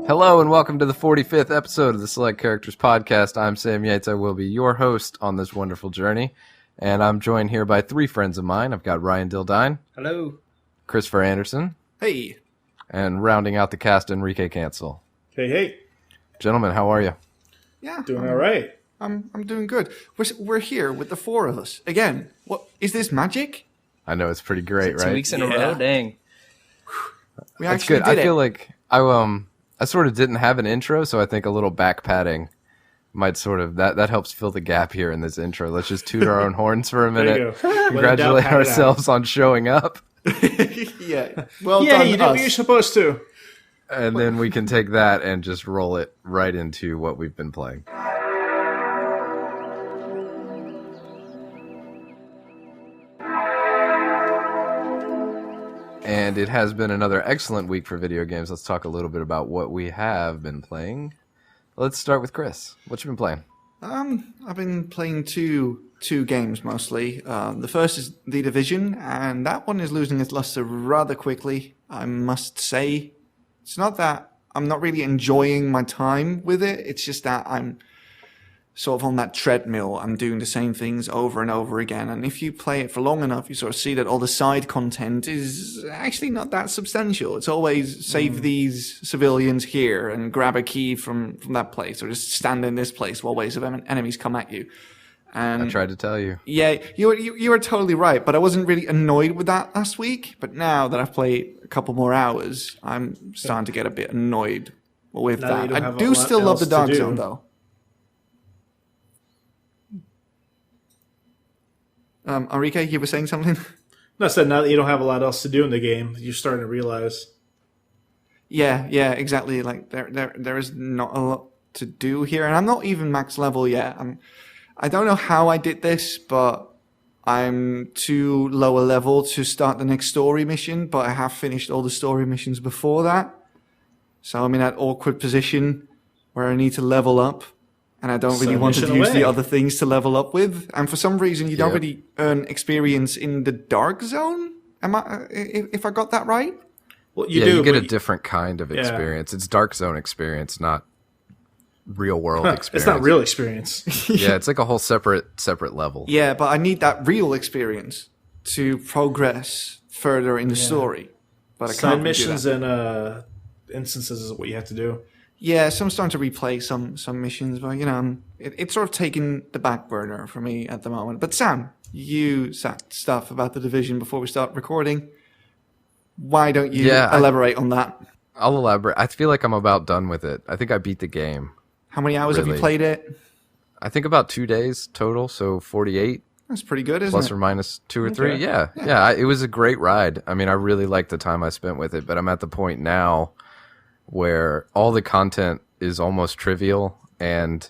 Hello and welcome to the 45th episode of the Select Characters Podcast. I'm Sam Yates. I will be your host on this wonderful journey. And I'm joined here by three friends of mine. I've got Ryan Dildine. Hello. Christopher Anderson. Hey. And rounding out the cast, Enrique Cancel. Hey, hey. Gentlemen, how are you? Yeah. Doing all right. I'm doing good. We're here with the four of us. Again, what is this magic? I know, it's pretty great, right? 2 weeks in a row? Dang. We That's actually good. did I it. feel like I sort of didn't have an intro, so I think a little back padding might sort of that helps fill the gap here in this intro. Let's just toot our own horns for a There minute. you go. Congratulate ourselves on showing up. Yeah. Well Yeah, done, you did us. what you're supposed to. And then we can take that and just roll it right into what we've been playing. And it has been another excellent week for video games. Let's talk a little bit about what we have been playing. Let's start with Chris. What you been playing? I've been playing two games mostly. The first is The Division, and that one is losing its luster rather quickly, I must say. It's not that I'm not really enjoying my time with it. It's just that I'm sort of on that treadmill. I'm doing the same things over and over again. And if you play it for long enough, you sort of see that all the side content is actually not that substantial. It's always save these civilians here and grab a key from that place, or just stand in this place while waves of enemies come at you. And I tried to tell you. yeah, you were totally right, but I wasn't really annoyed with that last week. But now that I've played a couple more hours, I'm starting to get a bit annoyed with Now that you that. don't I have a do lot still love the else to Dark do. Zone, though. Enrique, you were saying something? No, I said now that you don't have a lot else to do in the game, you're starting to realize. Yeah, exactly. Like there is not a lot to do here, and I'm not even max level yet. I don't know how I did this, but I'm too lower level to start the next story mission, but I have finished all the story missions before that. So I'm in that awkward position where I need to level up, and I don't really So want to mission use away. the other things to level up with. And for some reason, you don't Yep. really earn experience in the Dark Zone. If I got that right? Well, You get a but different kind of Yeah. experience. It's Dark Zone experience, not real world experience. it's not real experience. Yeah, it's like a whole separate level. Yeah, but I need that real experience to progress further in the story. But I Side can't really do missions that. and instances is what you have to do. Yeah, so I'm starting to replay some missions, but it's sort of taking the back burner for me at the moment. But Sam, you said stuff about The Division before we start recording. Why don't you elaborate on that? I'll elaborate. I feel like I'm about done with it. I think I beat the game. How many hours have you Really? played it? I think about 2 days total, so 48 That's pretty good, isn't plus it? or minus 2 or 3. Okay. Yeah. It was a great ride. I mean, I really liked the time I spent with it, but I'm at the point now where all the content is almost trivial, and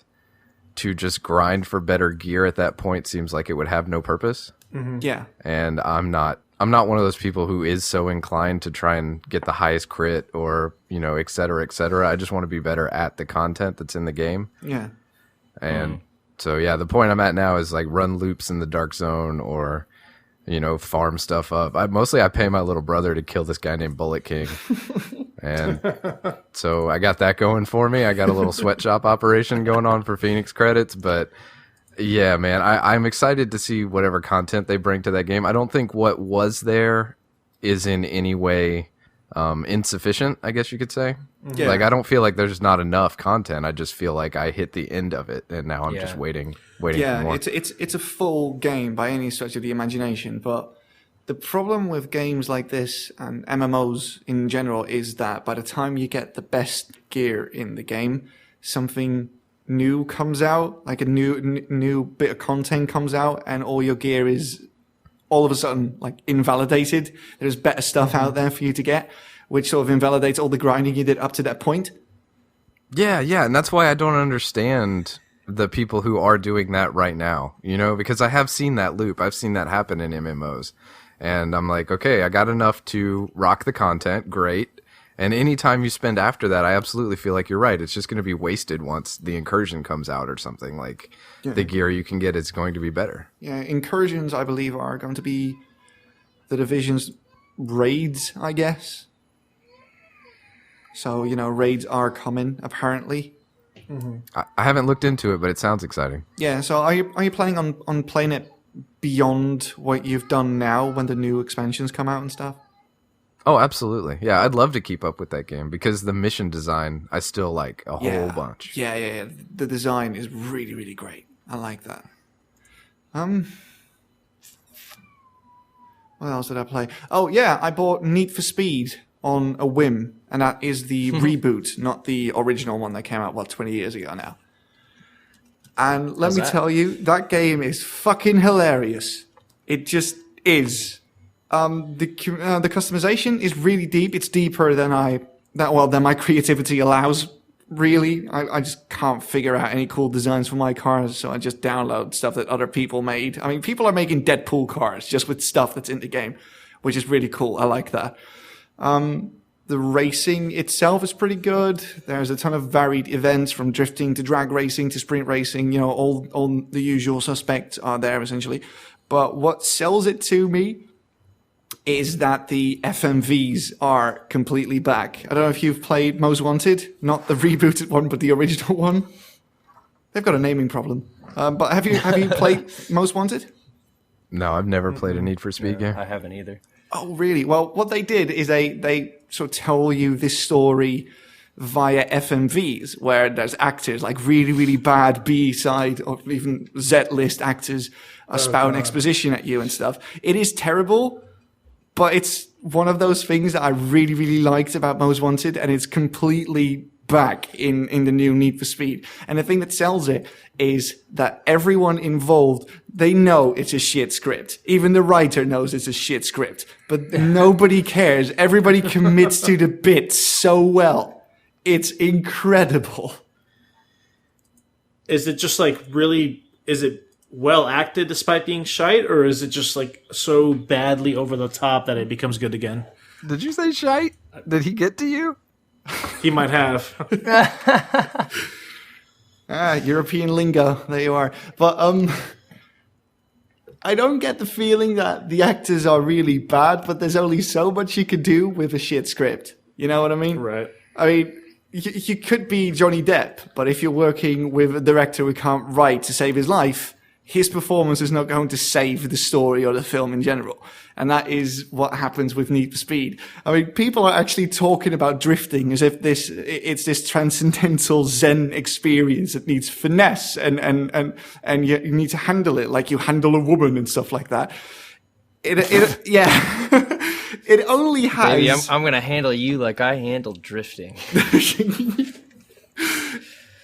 to just grind for better gear at that point seems like it would have no purpose. Yeah. And I'm not one of those people who is so inclined to try and get the highest crit or, et cetera, et cetera. I just want to be better at the content that's in the game. Yeah. And so, yeah, the point I'm at now is like run loops in the Dark Zone or, farm stuff up. I pay my little brother to kill this guy named Bullet King. And so I got that going for me. I got a little sweatshop operation going on for Phoenix credits. But yeah, man, I'm excited to see whatever content they bring to that game. I don't think what was there is in any way insufficient, I guess you could say. Yeah. Like, I don't feel like there's not enough content. I just feel like I hit the end of it, and now I'm just waiting for Yeah, more. it's a full game by any stretch of the imagination, but the problem with games like this and MMOs in general is that by the time you get the best gear in the game, something new comes out, like a new bit of content comes out, and all your gear is all of a sudden like invalidated. There's better stuff out there for you to get, which sort of invalidates all the grinding you did up to that point. Yeah, and that's why I don't understand the people who are doing that right now, because I have seen that loop. I've seen that happen in MMOs. And I'm like, okay, I got enough to rock the content, great. And any time you spend after that, I absolutely feel like you're right. It's just going to be wasted once the incursion comes out or something. Like, the gear you can get is going to be better. Yeah, incursions, I believe, are going to be the Division's raids, I guess. So, raids are coming, apparently. I haven't looked into it, but it sounds exciting. Yeah, so are you planning on playing it beyond what you've done now when the new expansions come out and stuff? Oh, absolutely. Yeah, I'd love to keep up with that game because the mission design I still like a whole bunch. Yeah. The design is really, really great. I like that. What else did I play? Oh, yeah, I bought Need for Speed on a whim, and that is the reboot, not the original one that came out, 20 years ago now. And let me tell you, that game is fucking hilarious. It just is. The customization is really deep. It's deeper than my creativity allows. Really, I just can't figure out any cool designs for my cars, so I just download stuff that other people made. I mean, people are making Deadpool cars just with stuff that's in the game, which is really cool. I like that. The racing itself is pretty good. There's a ton of varied events from drifting to drag racing to sprint racing. All the usual suspects are there essentially. But what sells it to me is that the FMVs are completely back. I don't know if you've played Most Wanted, not the rebooted one, but the original one. They've got a naming problem. But have you played Most Wanted? No, I've never played a Need for Speed game. I haven't either. Oh, really? Well, what they did is they sort of tell you this story via FMVs, where there's actors, like really, really bad B-side or even Z-list actors spouting exposition at you and stuff. It is terrible, but it's one of those things that I really, really liked about Most Wanted, and it's completely back in the new Need for Speed. And the thing that sells it is that everyone involved, they know it's a shit script. Even the writer knows it's a shit script, but nobody cares. Everybody commits to the bit so well. It's incredible. Is it just is it well acted despite being shite, or is it just so badly over the top that it becomes good again? Did you say shite? Did he get to you? He might have. European lingo. There you are. But I don't get the feeling that the actors are really bad, but there's only so much you can do with a shit script. You know what I mean? Right. I mean, you could be Johnny Depp, but if you're working with a director who can't write to save his life, his performance is not going to save the story or the film in general. And that is what happens with Need for Speed. I mean, people are actually talking about drifting as if it's this transcendental Zen experience that needs finesse and you need to handle it like you handle a woman and stuff like that. Yeah. It only has... Baby, I'm going to handle you like I handled drifting.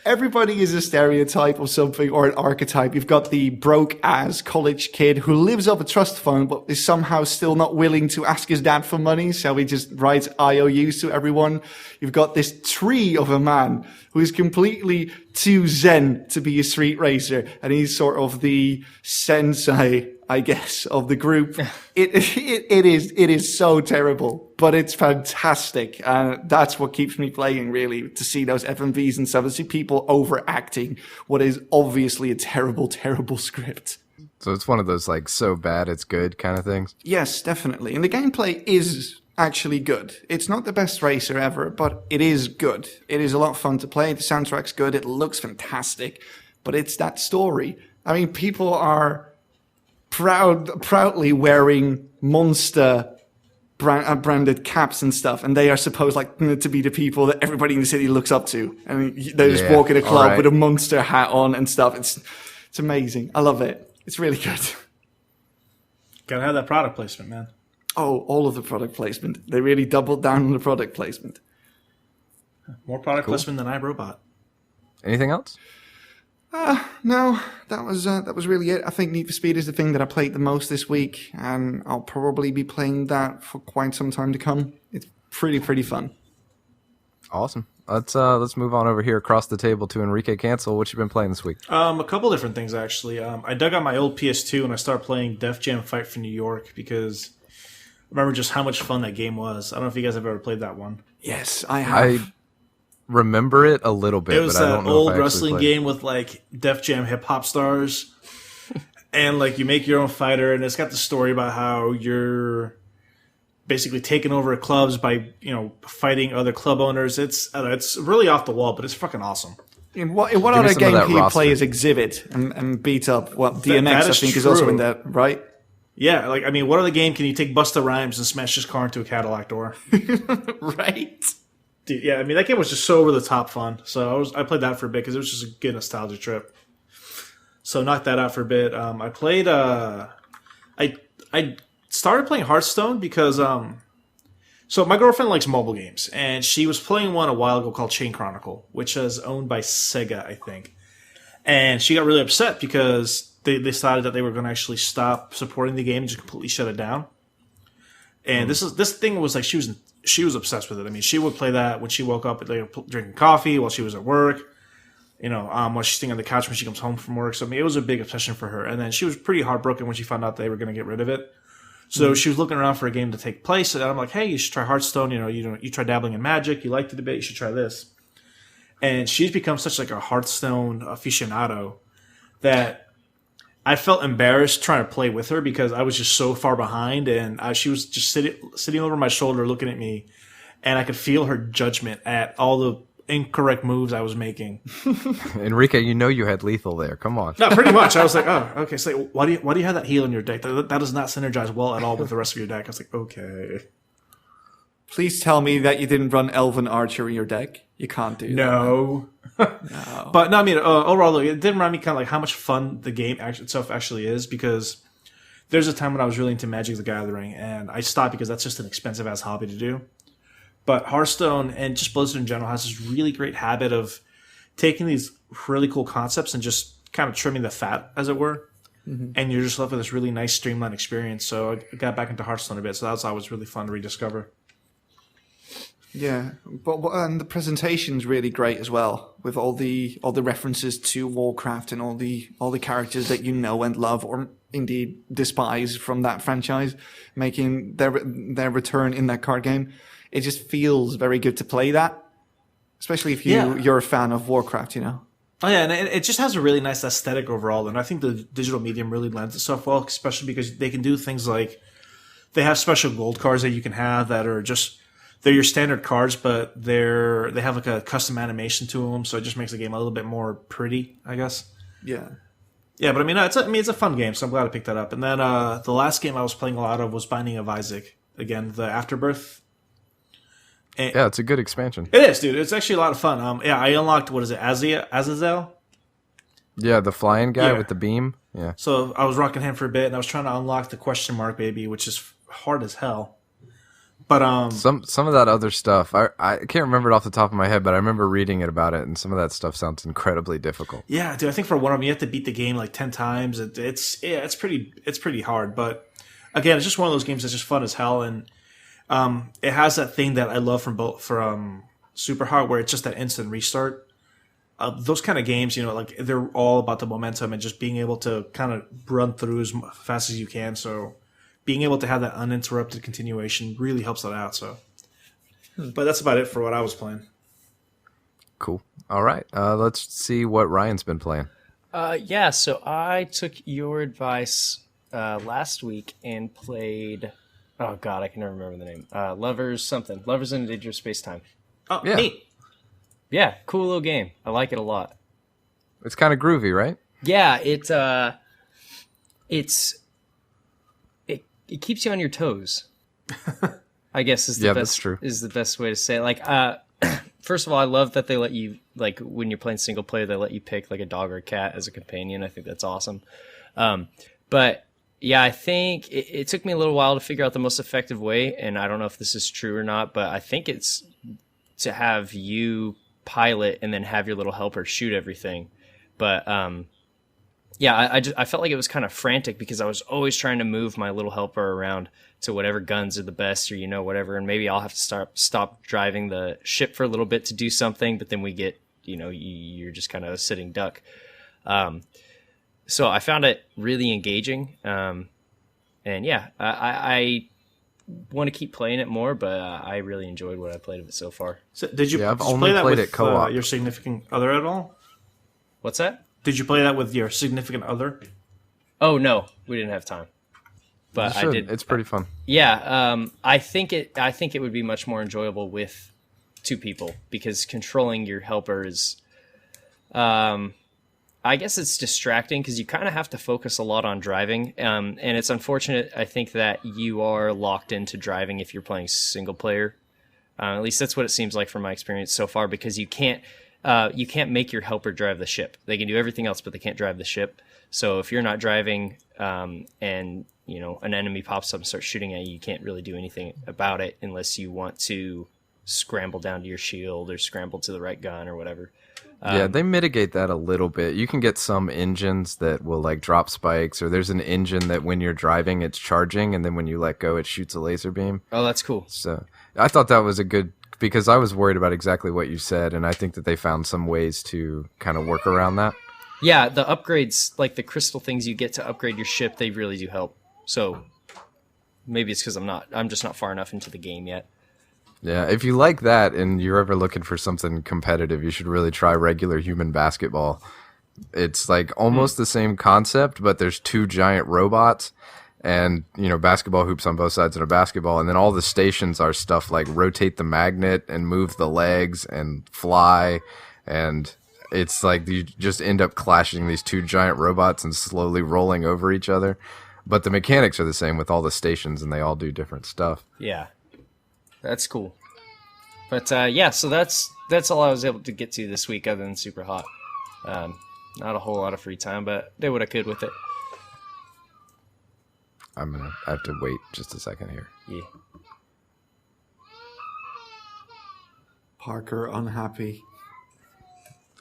Everybody is a stereotype of something or an archetype. You've got the broke-ass college kid who lives off a trust fund but is somehow still not willing to ask his dad for money, so he just writes IOUs to everyone. You've got this tree of a man who is completely too zen to be a street racer, and he's sort of the sensei, I guess, of the group. It is so terrible, but it's fantastic. And that's what keeps me playing, really, to see those FMVs and stuff, to see people overacting what is obviously a terrible, terrible script. So it's one of those, so bad it's good kind of things? Yes, definitely. And the gameplay is actually good. It's not the best racer ever, but it is good. It is a lot of fun to play. The soundtrack's good. It looks fantastic. But it's that story. I mean, people are proudly wearing Monster branded caps and stuff, and they are supposed to be the people that everybody in the city looks up to. I mean, they just walk in a club with a Monster hat on and stuff. It's amazing. I love it. It's really good. Gotta have that product placement, man. Oh, all of the product placement. They really doubled down on the product placement. More product placement than iRobot. Anything else? No, that was really it. I think Need for Speed is the thing that I played the most this week, and I'll probably be playing that for quite some time to come. It's pretty fun. Awesome. Let's move on over here across the table to Enrique Cancel. What you been playing this week? A couple different things, actually. I dug out my old PS2 and I started playing Def Jam Fight for New York because I remember just how much fun that game was. I don't know if you guys have ever played that one. Yes, I have. I remember it a little bit. It was but I that don't know old if I wrestling actually game with Def Jam hip hop stars, and you make your own fighter, and it's got the story about how basically taking over clubs by fighting other club owners. It's really off the wall, but it's fucking awesome. In what other game can you play as Exhibit and beat up? Well, DMX, that I think, is also in that, right? Yeah, like, I mean, what other game can you take Busta Rhymes and smash his car into a Cadillac door? Right. Dude, yeah, I mean, that game was just so over the top fun. So I played that for a bit because it was just a good nostalgia trip. So knocked that out for a bit. I played. I started playing Hearthstone because so my girlfriend likes mobile games, and she was playing one a while ago called Chain Chronicle, which is owned by Sega, I think. And she got really upset because they decided that they were going to actually stop supporting the game and just completely shut it down. And this thing was like she was obsessed with it. I mean, she would play that when she woke up, drinking coffee while she was at work. While she's sitting on the couch when she comes home from work. So I mean, it was a big obsession for her. And then she was pretty heartbroken when she found out they were going to get rid of it. So she was looking around for a game to take place, and I'm like, "Hey, you should try Hearthstone. You try dabbling in Magic. You liked it a bit. You should try this." And she's become such like a Hearthstone aficionado that I felt embarrassed trying to play with her because I was just so far behind, and she was just sitting over my shoulder looking at me, and I could feel her judgment at all the incorrect moves I was making. Enrique, you had lethal there. Come on. No, pretty much. I was like, oh, okay. So why do you have that heal in your deck? That does not synergize well at all with the rest of your deck. I was like, okay. Please tell me that you didn't run Elven Archer in your deck. You can't do that. No. But no, I mean, overall, it did remind me kind of like how much fun the game itself actually is, because there's a time when I was really into Magic the Gathering, and I stopped because that's just an expensive ass hobby to do. But Hearthstone and just Blizzard in general has this really great habit of taking these really cool concepts and just kind of trimming the fat, as it were. Mm-hmm. And you're just left with this really nice streamlined experience. So I got back into Hearthstone a bit. So that was always really fun to rediscover. Yeah, and the presentation's really great as well, with all the references to Warcraft and all the characters that you know and love, or indeed despise, from that franchise, making their return in that card game. It just feels very good to play that, especially if you're a fan of Warcraft, Oh yeah, and it just has a really nice aesthetic overall, and I think the digital medium really lends itself well, especially because they can do things like they have special gold cards that you can have that are just, they're your standard cards, but they have like a custom animation to them, so it just makes the game a little bit more pretty, I guess. Yeah. Yeah, but it's a fun game, so I'm glad I picked that up. And then the last game I was playing a lot of was Binding of Isaac. Again, the Afterbirth. And yeah, it's a good expansion. It is, dude. It's actually a lot of fun. I unlocked, what is it, Azazel? Yeah, the flying guy with the beam. Yeah. So I was rocking him for a bit, and I was trying to unlock the question mark baby, which is hard as hell. But some of that other stuff, I can't remember it off the top of my head, but I remember reading it about it, and some of that stuff sounds incredibly Yeah, dude. I think for one of them, you have to beat the game like 10 times. It's pretty hard. But again, it's just one of those games that's just fun as hell, and it has that thing that I love from Super Hard, where it's just that instant restart. Those kind of games, like they're all about the momentum and just being able to kind of run through as fast as you can. So being able to have that uninterrupted continuation really helps that out. So, but that's about it for what I was playing. Cool. All right. Let's see what Ryan's been playing. So I took your advice last week and played. Oh God, I can never remember the name. Lovers in a Dangerous Space Time. Oh, yeah. Neat. Yeah, cool little game. I like it a lot. It's kind of groovy, right? Yeah, it keeps you on your toes. I guess is the best. That's true. Is the best way to say it. Like, first of all, I love that they let you, like, when you're playing single player, they let you pick like a dog or a cat as a companion. I think that's awesome. But yeah, I think it took me a little while to figure out the most effective way, and I don't know if this is true or not, but I think it's to have you pilot and then have your little helper shoot everything. But yeah, I felt like it was kind of frantic because I was always trying to move my little helper around to whatever guns are the best, or whatever, and maybe I'll have to stop driving the ship for a little bit to do something, but then we get, you're just kind of a sitting duck. So I found it really engaging, and yeah, I want to keep playing it more, but I really enjoyed what I played of it so far. So did you, I've only played it co-op. Your significant other at all? What's that? Did you play that with your significant other? Oh no, we didn't have time. but It's pretty fun. Yeah, I think it would be much more enjoyable with 2 people, because controlling your helper is, I guess it's distracting because you kind of have to focus a lot on driving. And it's unfortunate, I think, that you are locked into driving if you're playing single player. At least that's what it seems like from my experience so far, because you can't make your helper drive the ship. They can do everything else, but they can't drive the ship. So if you're not driving, and an enemy pops up and starts shooting at you, you can't really do anything about it unless you want to scramble down to your shield or scramble to the right gun or whatever. Yeah, they mitigate that a little bit. You can get some engines that will like drop spikes, or there's an engine that when you're driving, it's charging, and then when you let go, it shoots a laser beam. Oh, that's cool. So I thought that was a good, because I was worried about exactly what you said, and I think that they found some ways to kind of work around that. Yeah, the upgrades, like the crystal things you get to upgrade your ship, they really do help. So maybe it's because I'm just not far enough into the game yet. Yeah, if you like that and you're ever looking for something competitive, you should really try regular human basketball. It's like almost the same concept, but there's 2 giant robots and, basketball hoops on both sides of a basketball. And then all the stations are stuff like rotate the magnet and move the legs and fly. And it's like you just end up clashing these 2 giant robots and slowly rolling over each other. But the mechanics are the same with all the stations, and they all do different stuff. Yeah. That's cool. But so that's all I was able to get to this week other than Super Hot. Not a whole lot of free time, but did what I could with it. I have to wait just a second here. Yeah. Parker unhappy.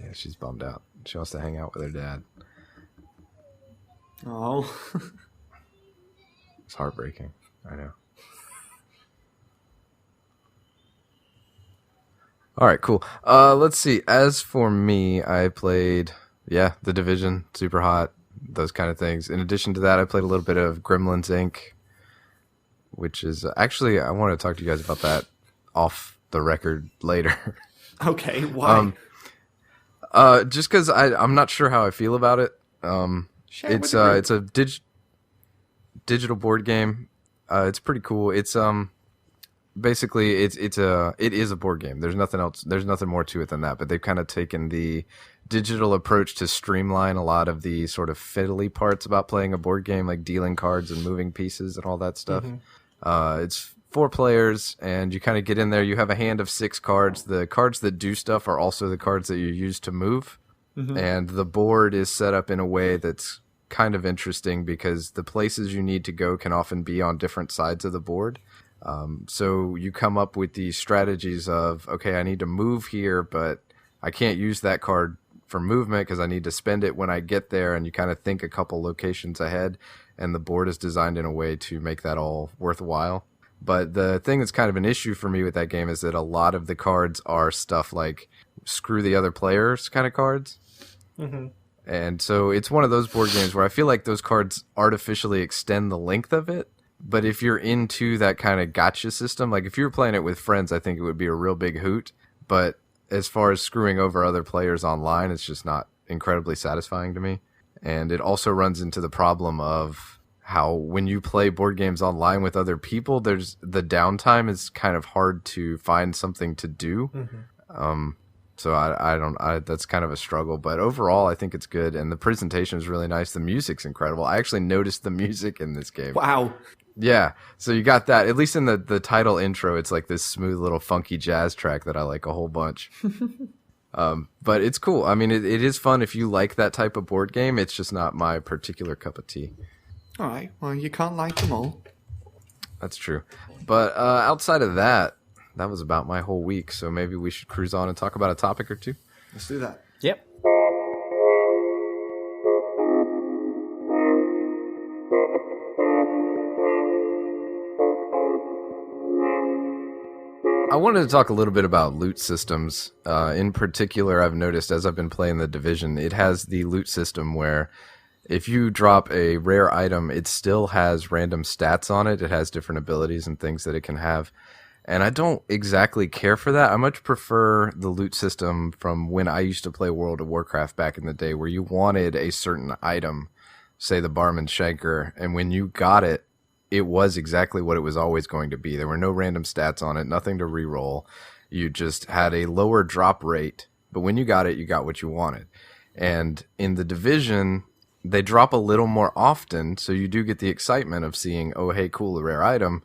Yeah, she's bummed out. She wants to hang out with her dad. Oh. It's heartbreaking. I know. All right, cool. Let's see. As for me, I played, The Division, Super Hot, those kind of things. In addition to that, I played a little bit of Gremlins Inc., which is actually, I want to talk to you guys about that off the record later. Okay, why? Just because I'm not sure how I feel about it. It's a digital board game. It's pretty cool. It's basically it is a board game. There's nothing else. There's nothing more to it than that. But they've kind of taken the digital approach to streamline a lot of the sort of fiddly parts about playing a board game, like dealing cards and moving pieces and all that stuff. Mm-hmm. It's 4 players, and you kind of get in there. You have a hand of 6 cards. The cards that do stuff are also the cards that you use to move. Mm-hmm. And the board is set up in a way that's kind of interesting because the places you need to go can often be on different sides of the board. So you come up with these strategies of, okay, I need to move here, but I can't use that card for movement because I need to spend it when I get there. And you kind of think a couple locations ahead, and the board is designed in a way to make that all worthwhile. But the thing that's kind of an issue for me with that game is that a lot of the cards are stuff like screw the other players kind of cards. Mm-hmm. And so it's one of those board games where I feel like those cards artificially extend the length of it. But if you're into that kind of gotcha system, like if you were playing it with friends, I think it would be a real big hoot. But as far as screwing over other players online, it's just not incredibly satisfying to me. And it also runs into the problem of how when you play board games online with other people, there's the downtime is kind of hard to find something to do. Mm-hmm. So I that's kind of a struggle, but overall I think it's good. And the presentation is really nice. The music's incredible. I actually noticed the music in this game. Wow. Yeah. So you got that, at least in the title intro, it's like this smooth little funky jazz track that I like a whole bunch. But it's cool. I mean, it is fun if you like that type of board game. It's just not my particular cup of tea. All right. Well, you can't like them all. That's true. But outside of that, that was about my whole week. So maybe we should cruise on and talk about a topic or two. Let's do that. Yep. I wanted to talk a little bit about loot systems. In particular, I've noticed as I've been playing The Division, it has the loot system where if you drop a rare item, it still has random stats on it. It has different abilities and things that it can have. And I don't exactly care for that. I much prefer the loot system from when I used to play World of Warcraft back in the day, where you wanted a certain item, say the Barman Shanker, and when you got it, it was exactly what it was always going to be. There were no random stats on it, nothing to reroll. You just had a lower drop rate, but when you got it, you got what you wanted. And in the Division, they drop a little more often, so you do get the excitement of seeing, oh, hey, cool, a rare item,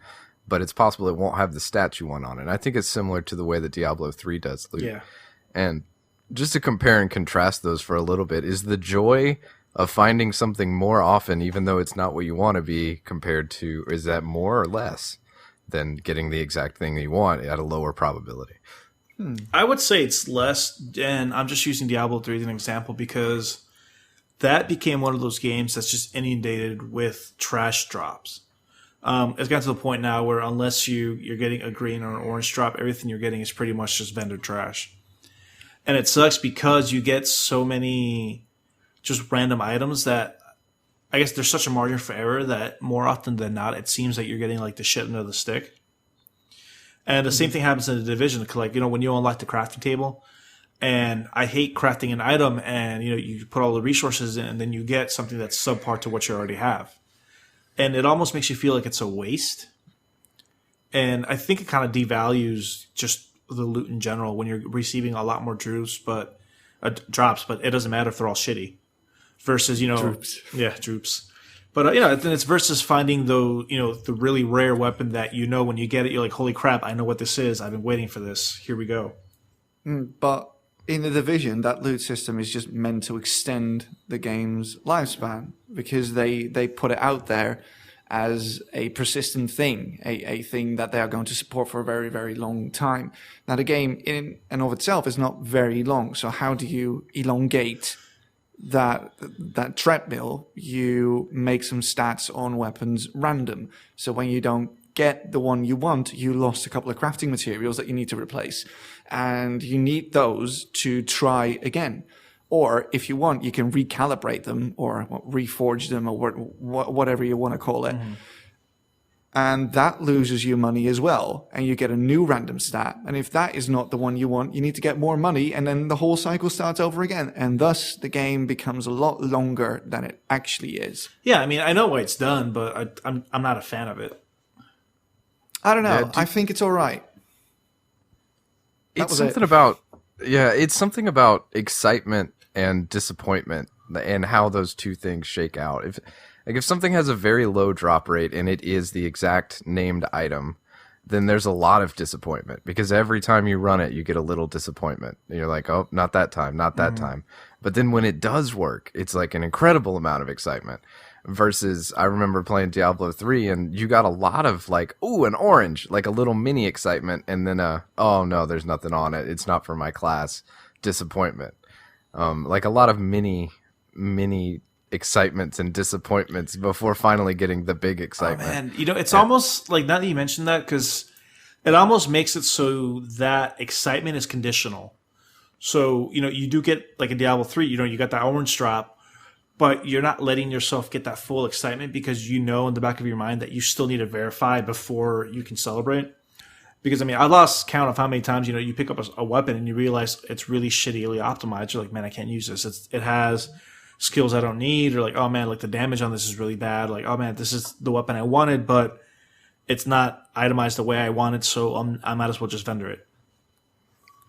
but it's possible it won't have the stats you want on it. And I think it's similar to the way that Diablo 3 does loot. Yeah. And just to compare and contrast those for a little bit, is the joy of finding something more often, even though it's not what you want to be, compared to, is that more or less than getting the exact thing that you want at a lower probability? I would say it's less, and I'm just using Diablo 3 as an example because that became one of those games that's just inundated with trash drops. It's gotten to the point now where unless you're getting a green or an orange drop, everything you're getting is pretty much just vendor trash. And it sucks because you get so many just random items that I guess there's such a margin for error that more often than not, it seems like you're getting like the shit under the stick. And the same thing happens in the Division. Like, when you unlock the crafting table, and I hate crafting an item and, you put all the resources in and then you get something that's subpar to what you already have. And it almost makes you feel like it's a waste. And I think it kind of devalues just the loot in general when you're receiving a lot more drops, but it doesn't matter if they're all shitty. Versus, Droops. Yeah, droops. But, then it's versus finding the really rare weapon that when you get it, you're like, holy crap, I know what this is. I've been waiting for this. Here we go. But in the Division, that loot system is just meant to extend the game's lifespan because they put it out there as a persistent thing, a thing that they are going to support for a very, very long time. Now, the game in and of itself is not very long, so how do you elongate that treadmill? You make some stats on weapons random. So when you don't get the one you want, you lost a couple of crafting materials that you need to replace. And you need those to try again. Or if you want, you can recalibrate them or reforge them or whatever you want to call it. Mm-hmm. And that loses you money as well. And you get a new random stat. And if that is not the one you want, you need to get more money. And then the whole cycle starts over again. And thus the game becomes a lot longer than it actually is. Yeah, I mean, I know why it's done, but I'm not a fan of it. I don't know. Yeah, I think it's all right. It's something about excitement and disappointment and how those two things shake out. If something has a very low drop rate and it is the exact named item, then there's a lot of disappointment because every time you run it, you get a little disappointment. And you're like, oh, not that time, not that time. But then when it does work, it's like an incredible amount of excitement. Versus, I remember playing Diablo 3 and you got a lot of like, ooh, an orange, like a little mini excitement, and then oh no, there's nothing on it. It's not for my class. Disappointment. Like a lot of mini excitements and disappointments before finally getting the big excitement. Oh, man. It's almost like, now that you mentioned that, because it almost makes it so that excitement is conditional. So, you do get like a Diablo 3, you got that orange drop, but you're not letting yourself get that full excitement because in the back of your mind that you still need to verify before you can celebrate. Because, I lost count of how many times, you pick up a weapon and you realize it's really shittily optimized. You're like, man, I can't use this. It has skills I don't need, or like, oh man, like the damage on this is really bad. Like, oh man, this is the weapon I wanted, but it's not itemized the way I wanted, so I might as well just vendor it.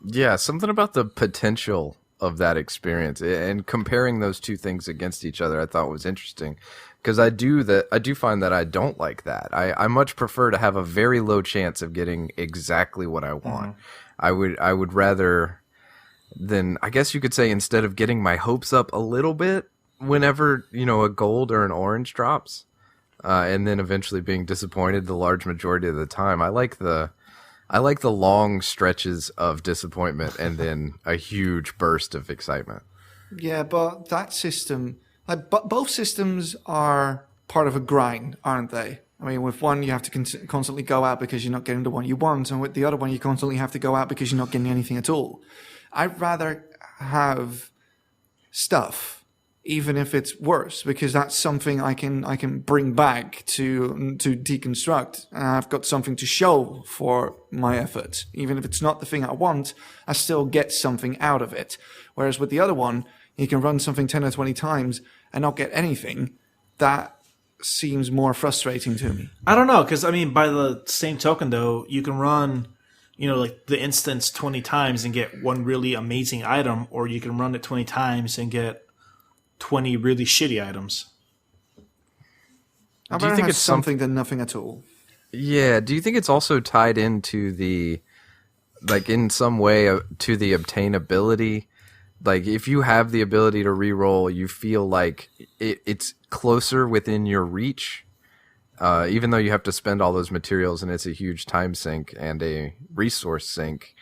Yeah, something about the potential of that experience and comparing those two things against each other I thought was interesting, because I do find that I don't like that. I much prefer to have a very low chance of getting exactly what I want. I would rather than, I guess you could say, instead of getting my hopes up a little bit whenever a gold or an orange drops, and then eventually being disappointed the large majority of the time. I like the long stretches of disappointment and then a huge burst of excitement. Yeah, but that system, both systems are part of a grind, aren't they? I mean, with one, you have to constantly go out because you're not getting the one you want, and with the other one, you constantly have to go out because you're not getting anything at all. I'd rather have stuff, even if it's worse, because that's something I can bring back to deconstruct. And I've got something to show for my effort. Even if it's not the thing I want, I still get something out of it. Whereas with the other one, you can run something 10 or 20 times and not get anything. That seems more frustrating to me. I don't know, because I mean, by the same token, though, you can run, like the instance 20 times and get one really amazing item, or you can run it 20 times and get 20 really shitty items. Do you think it's something than nothing at all? Yeah. Do you think it's also tied into the, like, in some way to the obtainability? Like, if you have the ability to reroll, you feel like it's closer within your reach, even though you have to spend all those materials and it's a huge time sink and a resource sink.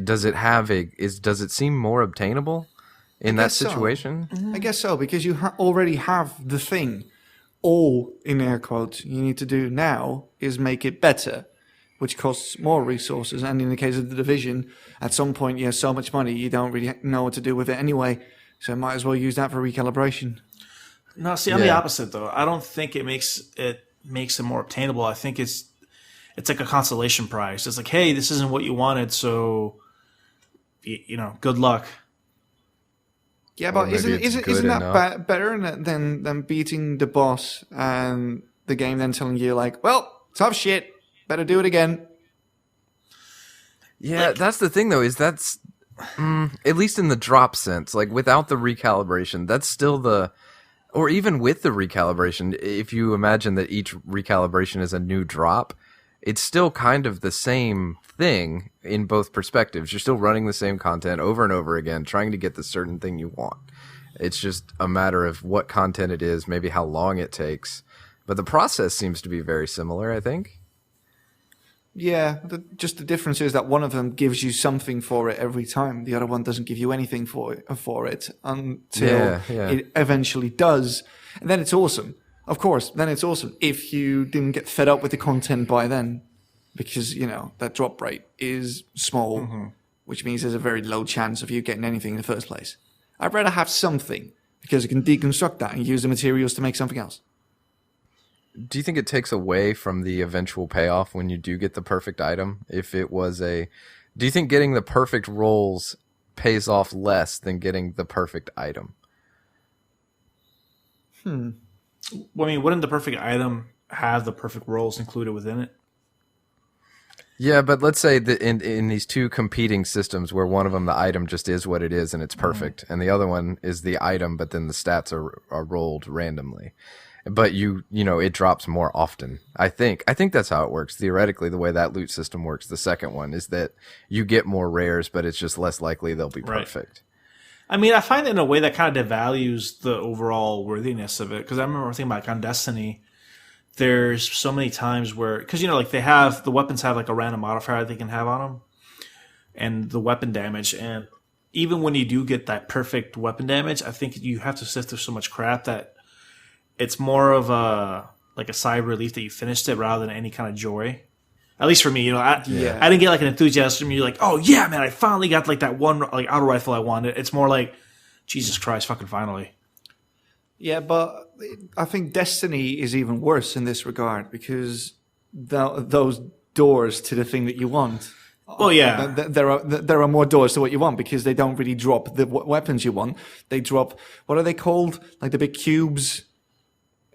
Does it seem more obtainable in that situation? So. I guess so, because you already have the thing. All, in air quotes, you need to do now is make it better, which costs more resources. And in the case of the Division, at some point you have so much money you don't really know what to do with it anyway. So might as well use that for recalibration. No, see, I'm the opposite though. I don't think it makes it more obtainable. I think it's like a consolation prize. It's like, hey, this isn't what you wanted, so good luck. Yeah, but isn't that better than beating the boss and the game then telling you like, well, tough shit, better do it again? Yeah, that's the thing though, is that's at least in the drop sense, like without the recalibration, that's still or even with the recalibration, if you imagine that each recalibration is a new drop, it's still kind of the same thing in both perspectives. You're still running the same content over and over again, trying to get the certain thing you want. It's just a matter of what content it is, maybe how long it takes. But the process seems to be very similar, I think. Yeah, just the difference is that one of them gives you something for it every time. The other one doesn't give you anything for it until it eventually does. And then it's awesome. Of course, then it's awesome if you didn't get fed up with the content by then. Because, that drop rate is small, which means there's a very low chance of you getting anything in the first place. I'd rather have something, because you can deconstruct that and use the materials to make something else. Do you think it takes away from the eventual payoff when you do get the perfect item? Do you think getting the perfect rolls pays off less than getting the perfect item? Well, I mean, wouldn't the perfect item have the perfect rolls included within it? Yeah, but let's say that in these two competing systems where one of them, the item just is what it is and it's perfect, and the other one is the item, but then the stats are rolled randomly. But it drops more often. I think that's how it works. Theoretically, the way that loot system works, the second one, is that you get more rares, but it's just less likely they'll be perfect. I mean, I find it in a way that kind of devalues the overall worthiness of it. Because I remember thinking about on Destiny, there's so many times where, because the weapons have like a random modifier they can have on them, and the weapon damage, and even when you do get that perfect weapon damage, I think you have to sift through so much crap that it's more of a sigh of relief that you finished it rather than any kind of joy. At least for me, I didn't get like an enthusiasm. You're like, oh yeah, man, I finally got like that one like auto rifle I wanted. It's more like, Jesus Christ, fucking finally. Yeah, but I think Destiny is even worse in this regard because those doors to the thing that you want. Well, yeah, there are more doors to what you want because they don't really drop the weapons you want. They drop, what are they called? Like the big cubes,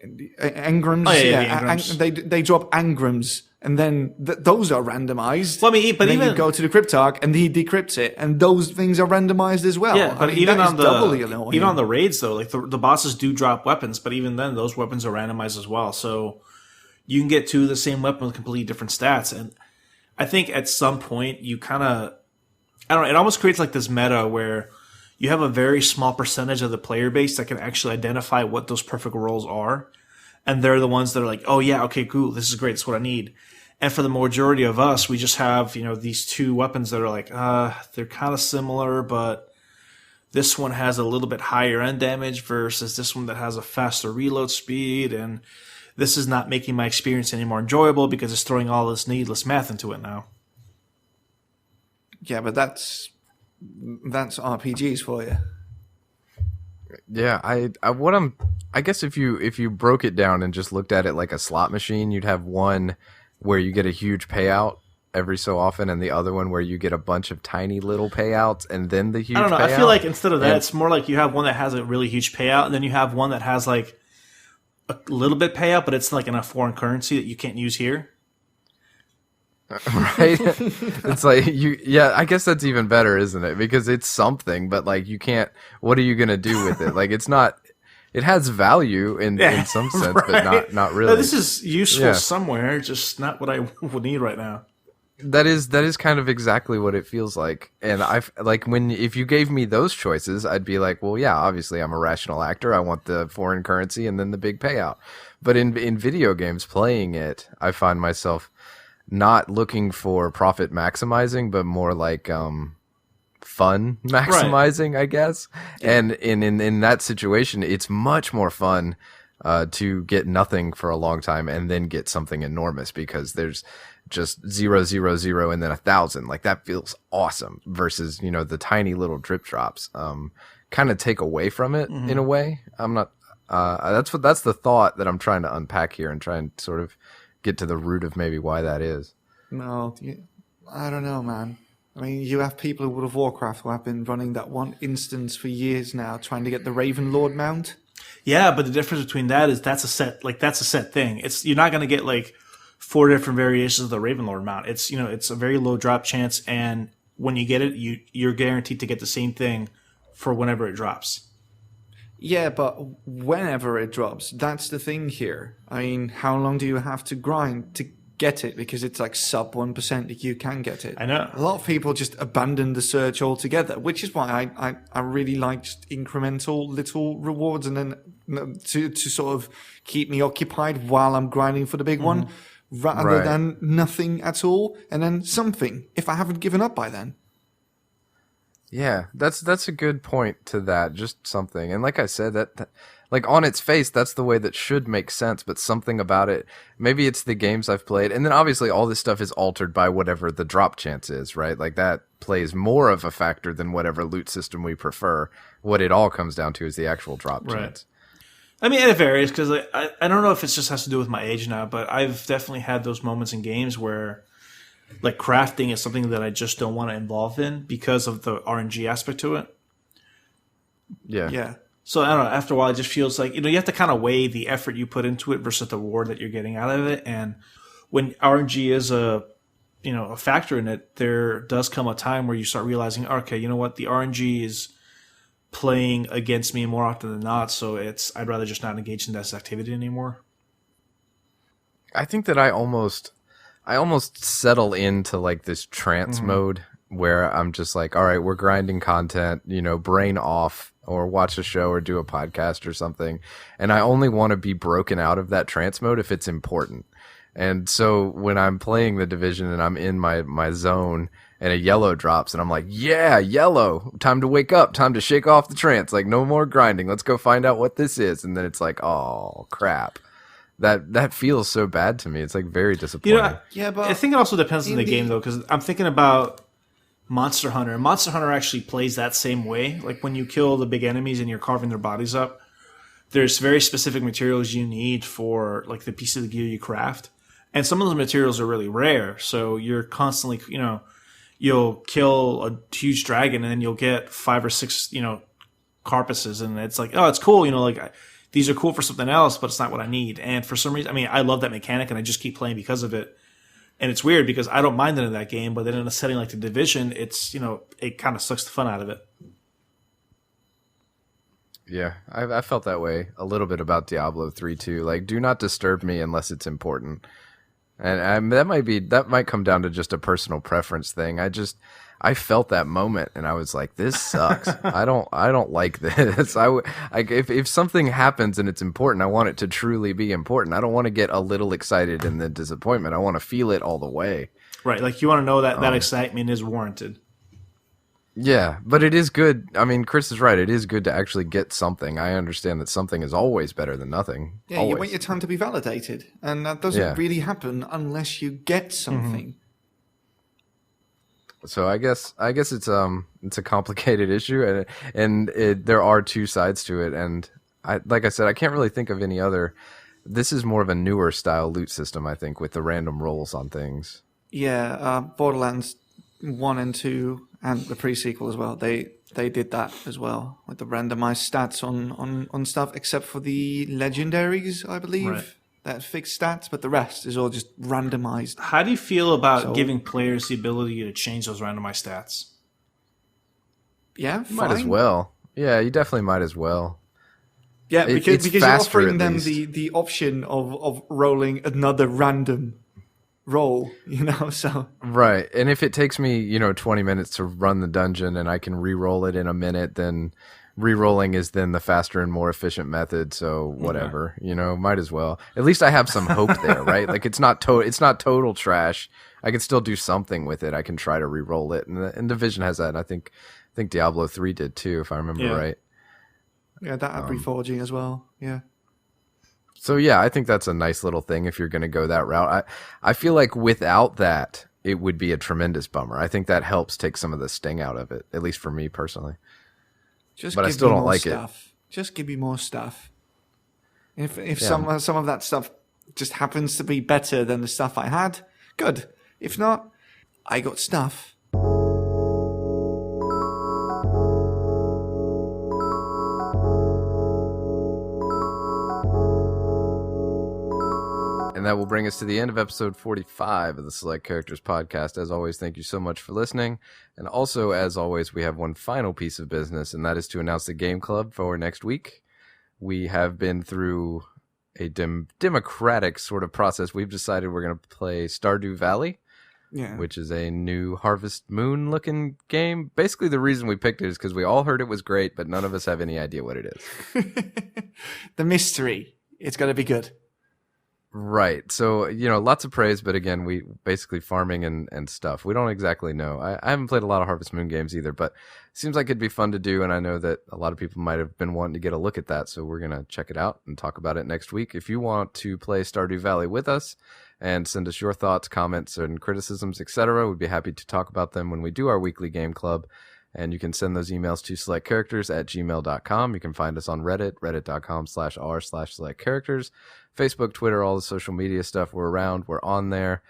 engrams. Oh, yeah, engrams. They drop engrams, and then those are randomized. Well, I mean, but even you go to the cryptarch and he decrypts it, and those things are randomized as well. Yeah, but even on the raids though, like the bosses do drop weapons, but even then, those weapons are randomized as well. So you can get two of the same weapon with completely different stats, and I think at some point you kind of, I don't know, it almost creates like this meta where you have a very small percentage of the player base that can actually identify what those perfect rolls are. And they're the ones that are like, oh yeah, okay, cool, this is great, that's what I need. And for the majority of us, we just have, these two weapons that are like, they're kind of similar, but this one has a little bit higher end damage versus this one that has a faster reload speed, and this is not making my experience any more enjoyable because it's throwing all this needless math into it now. Yeah, but that's RPGs for you. Yeah, I guess if you broke it down and just looked at it like a slot machine, you'd have one where you get a huge payout every so often, and the other one where you get a bunch of tiny little payouts and then the huge payout. I don't know. I feel like instead of that, it's more like you have one that has a really huge payout, and then you have one that has like a little bit payout, but it's like in a foreign currency that you can't use here. Right? It's like I guess that's even better, isn't it? Because it's something, but like you can't, what are you going to do with it? Like it has value in some sense, right? But not really. No, this is useful somewhere, just not what I would need right now. That is kind of exactly what it feels like. And if you gave me those choices, I'd be like, well, yeah, obviously I'm a rational actor. I want the foreign currency and then the big payout. But in video games, playing it, I find myself not looking for profit maximizing, but more like fun maximizing, right. I guess. And in that situation, it's much more fun to get nothing for a long time and then get something enormous, because there's just 0, 0, 0 and then 1,000. Like that feels awesome versus, the tiny little drip drops kind of take away from it in a way. I'm not that's the thought that I'm trying to unpack here and try and sort of get to the root of maybe why that is. No, I don't know, man. I mean, you have people in World of Warcraft who have been running that one instance for years now, trying to get the Raven Lord mount. Yeah, but the difference between that is that's a set thing. You're not going to get like 4 different variations of the Ravenlord mount. It's it's a very low drop chance, and when you get it, you're guaranteed to get the same thing for whenever it drops. Yeah, but whenever it drops, that's the thing here. I mean, how long do you have to grind to get it? Because it's like sub 1% that you can get it. I know. A lot of people just abandon the search altogether, which is why I really like just incremental little rewards, and then to sort of keep me occupied while I'm grinding for the big one, rather than nothing at all, and then something if I haven't given up by then. Yeah, that's a good point to that. Just something. And like I said, that like on its face, that's the way that should make sense, but something about it, maybe it's the games I've played. And then obviously all this stuff is altered by whatever the drop chance is, right? Like that plays more of a factor than whatever loot system we prefer. What it all comes down to is the actual drop chance. I mean, it varies, because I don't know if it just has to do with my age now, but I've definitely had those moments in games where like crafting is something that I just don't want to involve in because of the RNG aspect to it. Yeah. So I don't know, after a while it just feels like, you have to kind of weigh the effort you put into it versus the reward that you're getting out of it. And when RNG is a factor in it, there does come a time where you start realizing, okay, you know what, the RNG is playing against me more often than not, so I'd rather just not engage in this activity anymore. I think that I almost settle into like this trance mode where I'm just like, all right, we're grinding content, brain off, or watch a show or do a podcast or something. And I only want to be broken out of that trance mode if it's important. And so when I'm playing the Division and I'm in my zone and a yellow drops and I'm like, yeah, yellow, time to wake up, time to shake off the trance. Like no more grinding. Let's go find out what this is. And then it's like, oh crap. That feels so bad to me. It's like very disappointing. Yeah, but I think it also depends on the game though, because I'm thinking about Monster Hunter. Monster Hunter actually plays that same way. Like when you kill the big enemies and you're carving their bodies up, there's very specific materials you need for like the piece of the gear you craft. And some of those materials are really rare. So you're constantly, you'll kill a huge dragon and then you'll get 5 or 6, carapaces. And it's like, oh, it's cool. These are cool for something else, but it's not what I need. And for some reason, I love that mechanic and I just keep playing because of it. And it's weird because I don't mind it in that game, but then in a setting like the Division, it's, it kind of sucks the fun out of it. Yeah, I felt that way a little bit about Diablo 3 too. Like, do not disturb me unless it's important. And that might come down to just a personal preference thing. I felt that moment and I was like, this sucks. I don't like this. If something happens and it's important, I want it to truly be important. I don't want to get a little excited and then disappointment. I want to feel it all the way. Right. Like you want to know that excitement is warranted. Yeah, but it is good. I mean, Chris is right. It is good to actually get something. I understand that something is always better than nothing. Yeah, always. You want your time to be validated, and that doesn't really happen unless you get something. So I guess it's a complicated issue, and there are two sides to it. And like I said, I can't really think of any other. This is more of a newer style loot system, I think, with the random rolls on things. Yeah, Borderlands 1 and 2 and the pre-sequel as well. They did that as well with the randomized stats on stuff, except for the legendaries, I believe. Right. That fixed stats, but the rest is all just randomized. How do you feel about giving players the ability to change those randomized stats? Yeah, fine. Might as well. Yeah, you definitely might as well. Yeah, because you're offering them the option of rolling another random roll, so. Right, and if it takes me, 20 minutes to run the dungeon and I can re-roll it in a minute, then re-rolling is then the faster and more efficient method, so whatever, might as well. At least I have some hope there, right? Like it's not total trash. I can still do something with it. I can try to re-roll it, and Division has that, and I think Diablo 3 did too, if I remember right. Yeah, that had reforging as well. Yeah. So yeah, I think that's a nice little thing if you're going to go that route. I feel like without that, it would be a tremendous bummer. I think that helps take some of the sting out of it, at least for me personally. But I still don't like it. Just give me more stuff. If some of that stuff just happens to be better than the stuff I had, good. If not, I got stuff. And that will bring us to the end of episode 45 of the Select Characters podcast. As always, thank you so much for listening. And also, as always, we have one final piece of business, and that is to announce the game club for next week. We have been through a democratic sort of process. We've decided we're going to play Stardew Valley, which is a new Harvest Moon looking game. Basically, the reason we picked it is because we all heard it was great, but none of us have any idea what it is. The mystery. It's going to be good. Right. So, lots of praise, but again, we basically farming and stuff. We don't exactly know. I haven't played a lot of Harvest Moon games either, but it seems like it'd be fun to do, and I know that a lot of people might have been wanting to get a look at that, so we're going to check it out and talk about it next week. If you want to play Stardew Valley with us and send us your thoughts, comments, and criticisms, etc., we'd be happy to talk about them when we do our weekly game club. And you can send those emails to selectcharacters@gmail.com. You can find us on Reddit, reddit.com/r/selectcharacters. Facebook, Twitter, all the social media stuff. We're around. We're on there.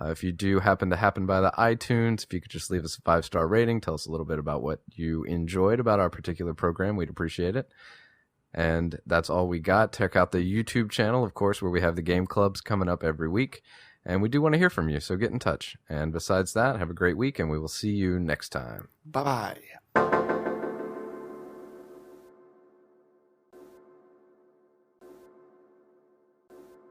If you do happen by the iTunes, if you could just leave us a 5-star rating, tell us a little bit about what you enjoyed about our particular program. We'd appreciate it. And that's all we got. Check out the YouTube channel, of course, where we have the game clubs coming up every week. And we do want to hear from you, so get in touch. And besides that, have a great week, and we will see you next time. Bye-bye.